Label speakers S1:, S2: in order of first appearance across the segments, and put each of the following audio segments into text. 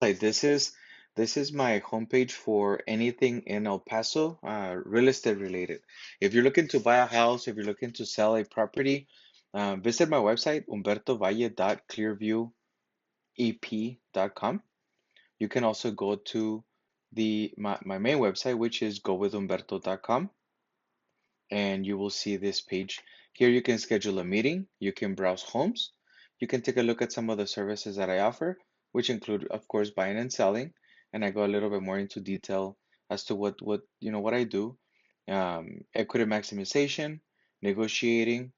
S1: Like this is my homepage for anything in El Paso, real estate related. If you're looking to buy a house, if you're looking to sell a property, visit my website, humbertovalle.clearviewep.com. You can also go to my main website, which is gowithhumberto.com, and you will see this page. Here you can schedule a meeting, you can browse homes, you can take a look at some of the services that I offer, which include, of course, buying and selling. And I go a little bit more into detail as to what I do. Equity maximization, negotiating,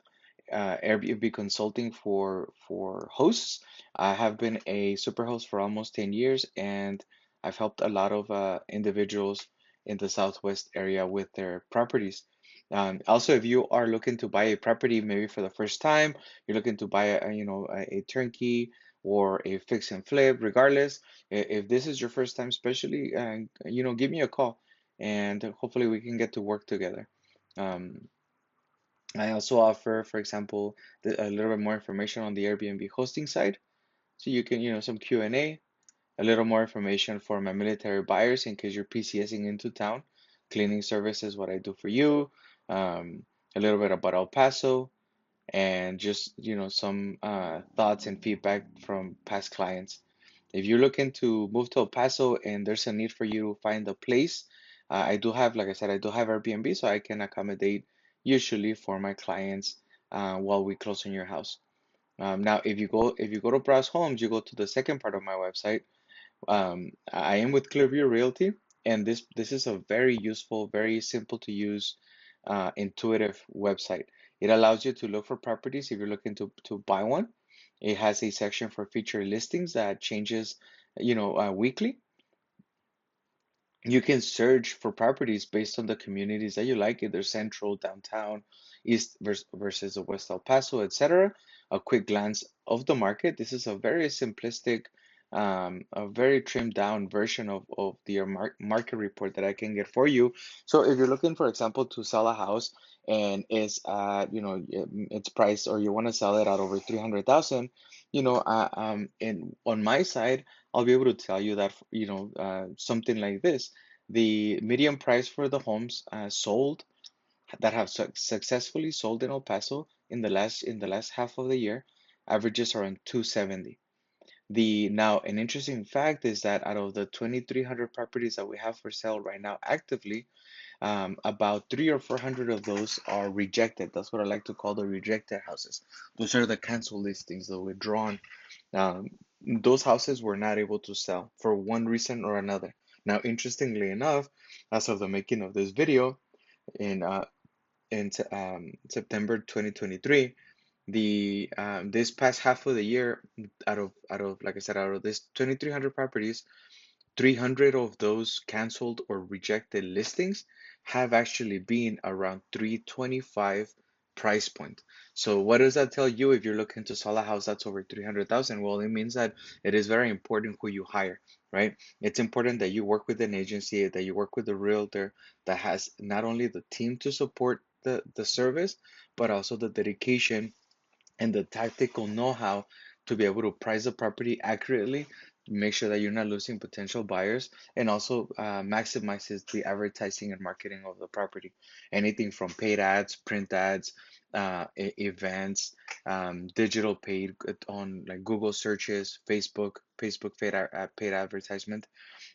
S1: Airbnb consulting for hosts. I have been a superhost for almost 10 years, and I've helped a lot of individuals in the Southwest area with their properties. Also, if you are looking to buy a property, maybe for the first time, you're looking to buy a turnkey or a fix and flip, regardless, if this is your first time, especially, give me a call, and hopefully we can get to work together. Um, I also offer, for example, a little bit more information on the Airbnb hosting side. So you can, some Q&A, a little more information for my military buyers in case you're PCSing into town. Cleaning services, what I do for you. A little bit about El Paso, and just, some thoughts and feedback from past clients. If you're looking to move to El Paso and there's a need for you to find a place, I do have, like I said, I do have Airbnb, so I can accommodate usually for my clients while we close on your house. Now, if you go to browse homes, you go to the second part of my website. I am with Clearview Realty, and this is a very useful, very simple to use, intuitive website. It allows you to look for properties if you're looking to buy one. It has a section for featured listings that changes, weekly. You can search for properties based on the communities that you like, either central, downtown, east versus the West El Paso, etc. A quick glance of the market. This is a very simplistic, a very trimmed down version of the market report that I can get for you. So if you're looking, for example, to sell a house and it's priced, or you want to sell it at over 300,000, and on my side, I'll be able to tell you that, something like this. The median price for the homes sold that have successfully sold in El Paso in the last half of the year averages around 270. Now, an interesting fact is that out of the 2,300 properties that we have for sale right now actively, about 300 or 400 of those are rejected. That's what I like to call the rejected houses. Those are the cancel listings, the withdrawn. Those houses were not able to sell for one reason or another. Now, interestingly enough, as of the making of this video in September 2023, the this past half of the year, out of like I said, out of this 2,300 properties, 300 of those canceled or rejected listings have actually been around 325 price point. So what does that tell you if you're looking to sell a house that's over 300,000? Well, it means that it is very important who you hire, right? It's important that you work with an agency, that you work with a realtor that has not only the team to support the service, but also the dedication and the tactical know-how to be able to price the property accurately, make sure that you're not losing potential buyers, and also maximizes the advertising and marketing of the property. Anything from paid ads, print ads, events, digital paid on like Google searches, Facebook paid advertisement,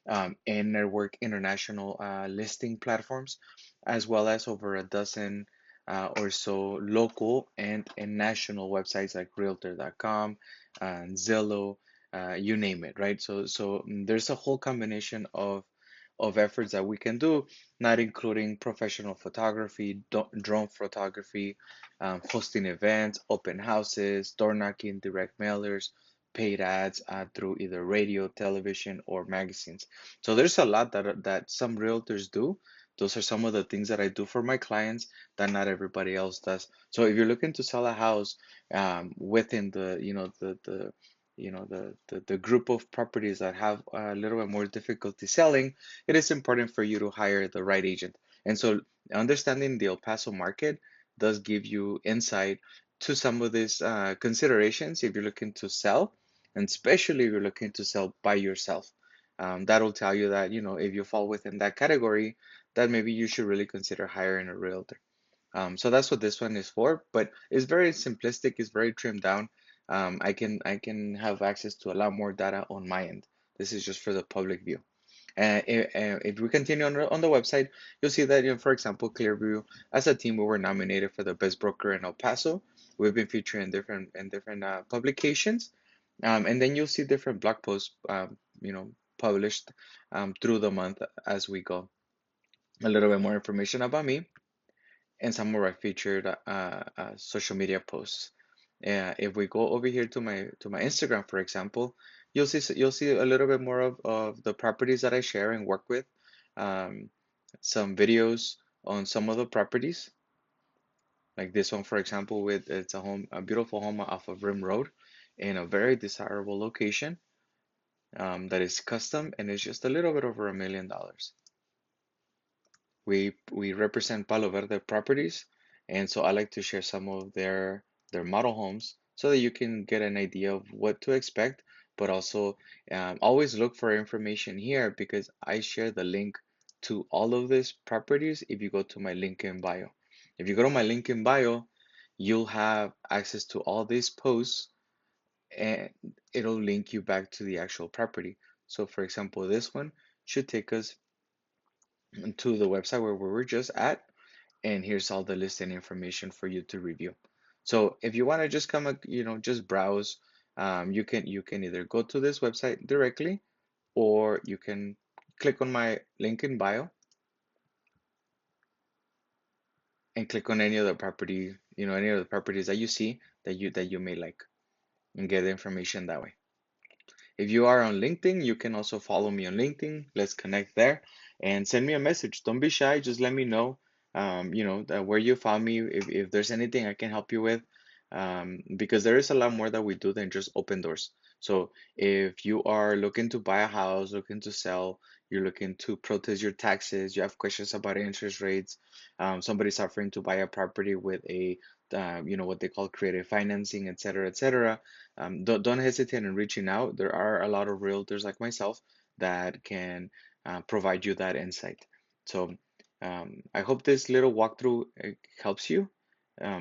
S1: and network international listing platforms, as well as over a dozen or so local and national websites like Realtor.com and Zillow, you name it, right? So there's a whole combination of efforts that we can do, not including professional photography, drone photography, hosting events, open houses, door knocking, direct mailers, paid ads through either radio, television, or magazines. So there's a lot that some realtors do. Those are some of the things that I do for my clients that not everybody else does. So if you're looking to sell a house within the group of properties that have a little bit more difficulty selling, it is important for you to hire the right agent. And so understanding the El Paso market does give you insight to some of these considerations if you're looking to sell, and especially if you're looking to sell by yourself. That'll tell you that, if you fall within that category, that maybe you should really consider hiring a realtor. So that's what this one is for, but it's very simplistic, it's very trimmed down. I can have access to a lot more data on my end. This is just for the public view. If we continue on the website, you'll see that, for example, Clearview, as a team, we were nominated for the best broker in El Paso. We've been featured in different publications, and then you'll see different blog posts, published through the month as we go. A little bit more information about me and some of our featured social media posts. If we go over here to my Instagram, for example, you'll see a little bit more of the properties that I share and work with. Um, some videos on some of the properties, like this one, for example, with it's a beautiful home off of Rim Road in a very desirable location, that is custom and it's just a little bit over $1 million. We represent Palo Verde properties, and so I like to share some of their model homes so that you can get an idea of what to expect, but also always look for information here because I share the link to all of these properties if you go to my link in bio. If you go to my link in bio, you'll have access to all these posts and it'll link you back to the actual property. So for example, this one should take us to the website where we were just at, and here's all the listing information for you to review. So if you want to just come, just browse, you can either go to this website directly, or you can click on my link in bio and click on any of the properties that you see that you may like, and get the information that way. If you are on LinkedIn, you can also follow me on LinkedIn. Let's connect there and send me a message. Don't be shy. Just let me know, where you found me, if there's anything I can help you with, because there is a lot more that we do than just open doors. So if you are looking to buy a house, looking to sell, you're looking to protest your taxes, you have questions about interest rates, somebody's offering to buy a property with what they call creative financing, et cetera, don't hesitate in reaching out. There are a lot of realtors like myself that can provide you that insight. So I hope this little walkthrough helps you.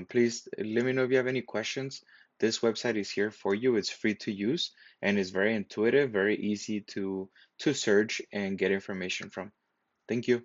S1: Please let me know if you have any questions. This website is here for you. It's free to use and it's very intuitive, very easy to search and get information from. Thank you.